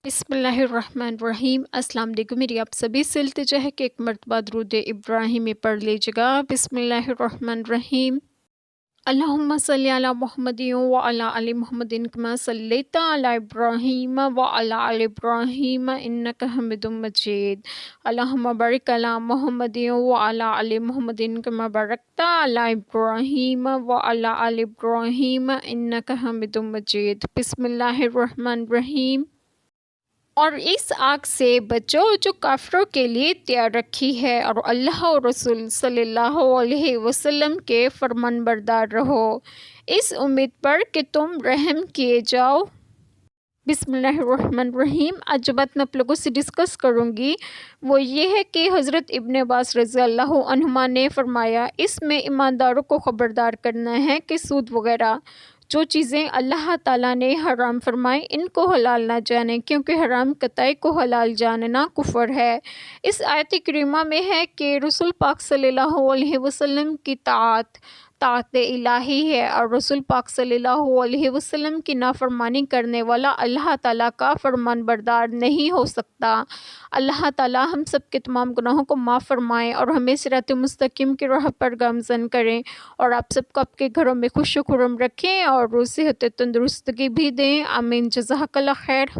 بسم اللہ الرحمن الرحیم۔ السلام علیکم، میری آپ سبھی سے التجا ہے کہ ایک مرتبہ درود ابراہیمی پڑھ لیجیے گا۔ بسم اللہ الرحمن الرحیم۔ اللہم صلی علی محمد وعلی آل محمد کما صلیت علی ابراہیم وعلی آل ابراہیم انک حمید مجید۔ اللہم بارک علی محمد وعلی آل محمد کما بارکت علی ابراہیم وعلی آل ابراہیم انک حمید مجید۔ بسم اللہ الرحمن الرحیم۔ اور اس آگ سے بچو جو کافروں کے لیے تیار رکھی ہے، اور اللہ اور رسول صلی اللہ علیہ وسلم کے فرمان بردار رہو، اس امید پر کہ تم رحم کیے جاؤ۔ بسم اللہ الرحمن الرحیم۔ آج جو بات میں آپ لوگوں سے ڈسکس کروں گی وہ یہ ہے کہ حضرت ابن عباس رضی اللہ عنہما نے فرمایا، اس میں ایمانداروں کو خبردار کرنا ہے کہ سود وغیرہ جو چیزیں اللہ تعالیٰ نے حرام فرمائیں ان کو حلال نہ جانیں، کیونکہ حرام قطعی کو حلال جاننا کفر ہے۔ اس آیت کریمہ میں ہے کہ رسول پاک صلی اللہ علیہ وسلم کی طاعت الہی ہے، اور رسول پاک صلی اللہ علیہ وسلم کی نافرمانی کرنے والا اللہ تعالیٰ کا فرمان بردار نہیں ہو سکتا۔ اللہ تعالیٰ ہم سب کے تمام گناہوں کو معاف فرمائیں اور ہمیں صراط مستقیم کی راہ پر گامزن کریں، اور آپ سب کو آپ کے گھروں میں خوش و خرم رکھیں اور صحت تندرستگی بھی دیں۔ آمین۔ جزاک اللہ خیر۔